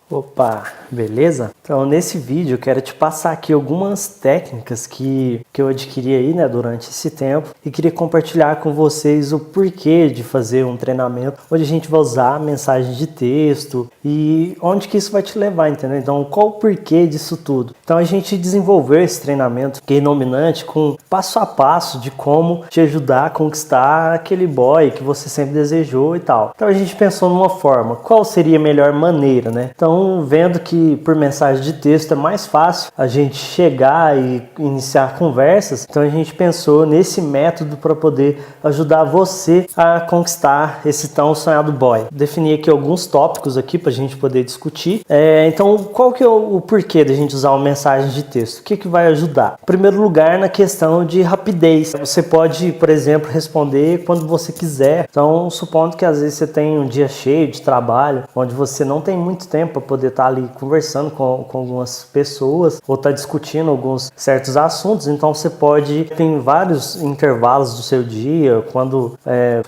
Opa, beleza? Então nesse vídeo eu quero te passar aqui algumas técnicas que eu adquiri aí, né, durante esse tempo e queria compartilhar com vocês o porquê de fazer um treinamento onde a gente vai usar mensagens de texto e onde que isso vai te levar, entendeu? Então qual o porquê disso tudo? Então a gente desenvolveu esse treinamento que é Nominante com passo a passo de como te ajudar a conquistar aquele boy que você sempre desejou e tal. Então a gente pensou numa forma, qual seria a melhor maneira, né? Então vendo que por mensagem de texto é mais fácil a gente chegar e iniciar conversas, então a gente pensou nesse método para poder ajudar você a conquistar esse tão sonhado boy. Defini aqui alguns tópicos aqui para a gente poder discutir. Então qual que é o porquê da gente usar uma mensagem de texto? O que vai ajudar? Em primeiro lugar, na questão de rapidez. Você pode, por exemplo, responder quando você quiser. Então supondo que às vezes você tem um dia cheio de trabalho, onde você não tem muito tempo para poder estar ali conversando com algumas pessoas ou estar discutindo alguns certos assuntos, então você pode, tem vários intervalos do seu dia, quando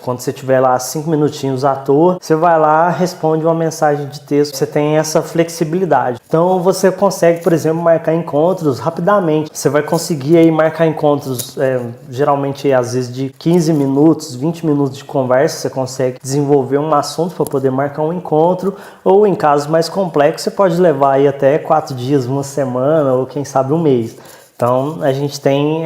você tiver lá 5 minutinhos à toa, você vai lá, responde uma mensagem de texto, você tem essa flexibilidade. Então você consegue, por exemplo, marcar encontros rapidamente, você vai conseguir aí marcar encontros geralmente às vezes de 15 minutos, 20 minutos de conversa, você consegue desenvolver um assunto para poder marcar um encontro, ou em casos mais complexos você pode levar aí até 4 dias, uma semana ou quem sabe um mês. Então a gente tem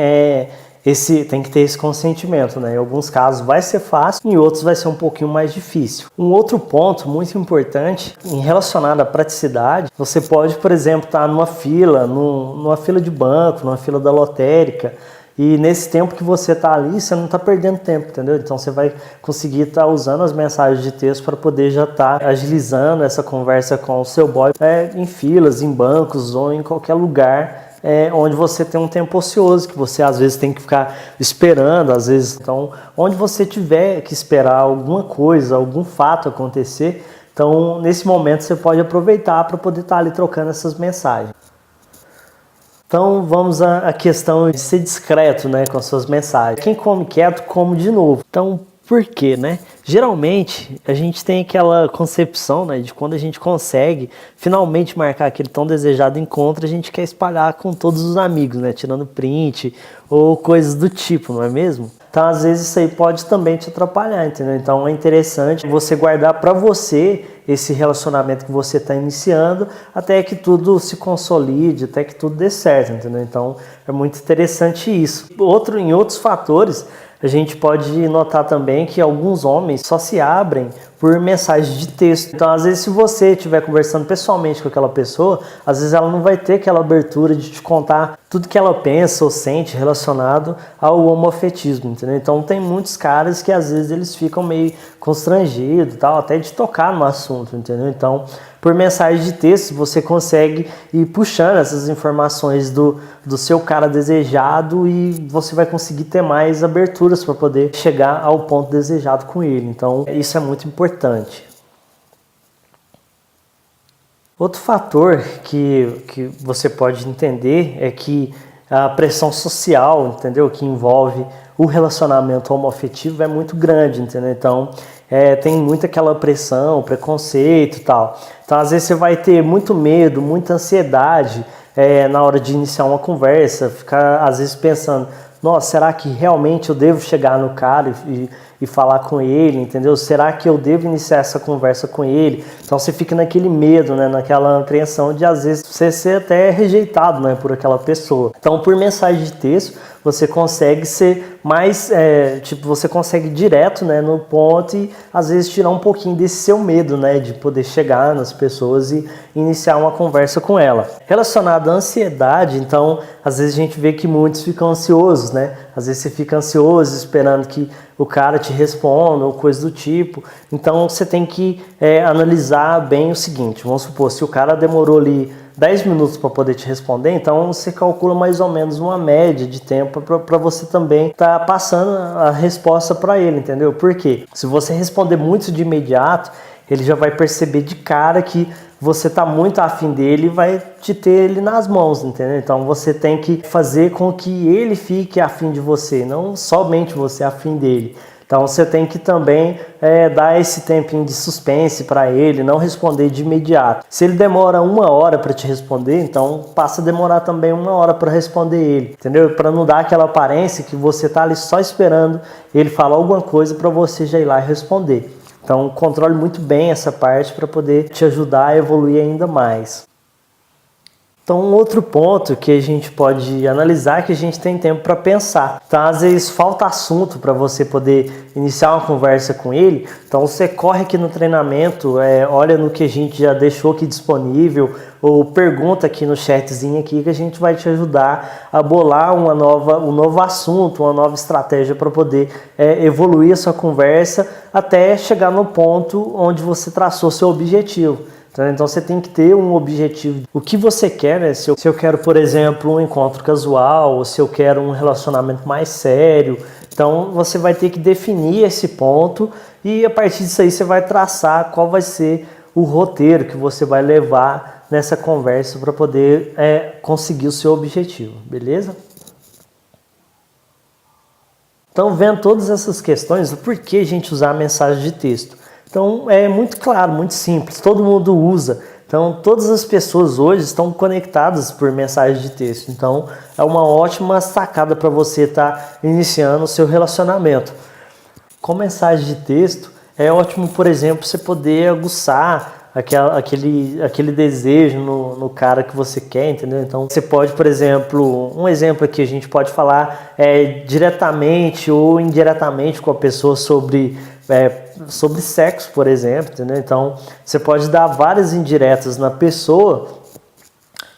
tem que ter esse consentimento, né? Em alguns casos vai ser fácil, em outros vai ser um pouquinho mais difícil. Um outro ponto muito importante relacionado à praticidade, você pode, por exemplo, estar numa fila, numa fila de banco, numa fila da lotérica, e nesse tempo que você está ali, você não está perdendo tempo, entendeu? Então você vai conseguir estar usando as mensagens de texto para poder já estar agilizando essa conversa com o seu boy em filas, em bancos ou em qualquer lugar onde você tem um tempo ocioso, que você às vezes tem que ficar esperando, às vezes. Então, onde você tiver que esperar alguma coisa, algum fato acontecer, então nesse momento você pode aproveitar para poder estar ali trocando essas mensagens. Então vamos à questão de ser discreto, né, com as suas mensagens. Quem come quieto, come de novo. Então por quê, né? Geralmente a gente tem aquela concepção, né, de quando a gente consegue finalmente marcar aquele tão desejado encontro, a gente quer espalhar com todos os amigos, né, tirando print ou coisas do tipo, não é mesmo? Então às vezes isso aí pode também te atrapalhar, entendeu? Então é interessante você guardar para você esse relacionamento que você está iniciando até que tudo se consolide, até que tudo dê certo, entendeu? Então é muito interessante isso. Em outros fatores, a gente pode notar também que alguns homens só se abrem por mensagem de texto. Então, às vezes, se você estiver conversando pessoalmente com aquela pessoa, às vezes ela não vai ter aquela abertura de te contar tudo que ela pensa ou sente relacionado ao homoafetismo, entendeu? Então, tem muitos caras que às vezes eles ficam meio constrangidos, tal, até de tocar no assunto, entendeu? Então, por mensagem de texto, você consegue ir puxando essas informações do seu cara desejado e você vai conseguir ter mais aberturas para poder chegar ao ponto desejado com ele. Então, isso é muito importante. Outro fator que você pode entender é que a pressão social, entendeu? Que envolve o relacionamento homoafetivo é muito grande, entendeu? Então, tem muita aquela pressão, preconceito e tal. Então, às vezes você vai ter muito medo, muita ansiedade na hora de iniciar uma conversa, ficar às vezes pensando, nossa, será que realmente eu devo chegar no cara e falar com ele, entendeu? Será que eu devo iniciar essa conversa com ele? Então você fica naquele medo, né? Naquela apreensão de às vezes você ser até rejeitado, né? Por aquela pessoa. Então por mensagem de texto você consegue ser mais, você consegue ir direto, né, no ponto e às vezes tirar um pouquinho desse seu medo, né, de poder chegar nas pessoas e iniciar uma conversa com ela. Relacionado à ansiedade, então, às vezes a gente vê que muitos ficam ansiosos, né, às vezes você fica ansioso esperando que o cara te responda ou coisa do tipo, então você tem que analisar bem o seguinte, vamos supor, se o cara demorou ali 10 minutos para poder te responder, então você calcula mais ou menos uma média de tempo para você também estar passando a resposta para ele, entendeu? Por quê? Se você responder muito de imediato, ele já vai perceber de cara que você está muito afim dele e vai te ter ele nas mãos, entendeu? Então você tem que fazer com que ele fique afim de você, não somente você afim dele. Então você tem que também dar esse tempinho de suspense para ele, não responder de imediato. Se ele demora 1 hora para te responder, então passa a demorar também 1 hora para responder ele, entendeu? Para não dar aquela aparência que você tá ali só esperando ele falar alguma coisa para você já ir lá e responder. Então controle muito bem essa parte para poder te ajudar a evoluir ainda mais. Então, um outro ponto que a gente pode analisar é que a gente tem tempo para pensar. Então, às vezes, falta assunto para você poder iniciar uma conversa com ele. Então, você corre aqui no treinamento, olha no que a gente já deixou aqui disponível, ou pergunta aqui no chatzinho aqui que a gente vai te ajudar a bolar um novo assunto, uma nova estratégia para poder evoluir a sua conversa até chegar no ponto onde você traçou seu objetivo. Então você tem que ter um objetivo. O que você quer, né? Se eu quero, por exemplo, um encontro casual, ou se eu quero um relacionamento mais sério, então você vai ter que definir esse ponto e a partir disso aí você vai traçar qual vai ser o roteiro que você vai levar nessa conversa para poder conseguir o seu objetivo, beleza? Então, vendo todas essas questões, por que a gente usar a mensagem de texto? Então é muito claro, muito simples, todo mundo usa. Então todas as pessoas hoje estão conectadas por mensagem de texto. Então é uma ótima sacada para você estar iniciando o seu relacionamento. Com mensagem de texto é ótimo, por exemplo, você poder aguçar aquele desejo no cara que você quer, entendeu? Então você pode, por exemplo, um exemplo aqui a gente pode falar diretamente ou indiretamente com a pessoa sobre sexo, por exemplo, entendeu? Então você pode dar várias indiretas na pessoa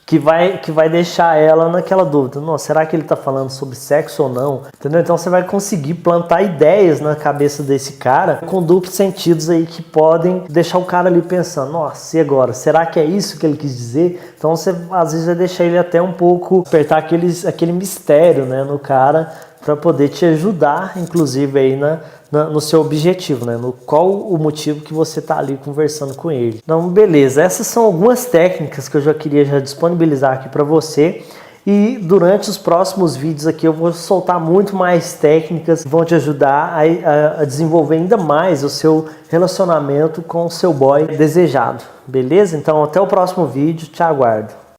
que vai deixar ela naquela dúvida. Nossa, será que ele está falando sobre sexo ou não? Entendeu? Então você vai conseguir plantar ideias na cabeça desse cara com duplos sentidos aí que podem deixar o cara ali pensando, nossa, e agora? Será que é isso que ele quis dizer? Então você às vezes vai deixar ele até um pouco despertar aquele mistério, né, no cara, para poder te ajudar, inclusive aí no seu objetivo, né? No qual o motivo que você está ali conversando com ele. Então, beleza. Essas são algumas técnicas que eu já queria disponibilizar aqui para você. E durante os próximos vídeos aqui eu vou soltar muito mais técnicas que vão te ajudar a desenvolver ainda mais o seu relacionamento com o seu boy desejado. Beleza? Então, até o próximo vídeo. Te aguardo.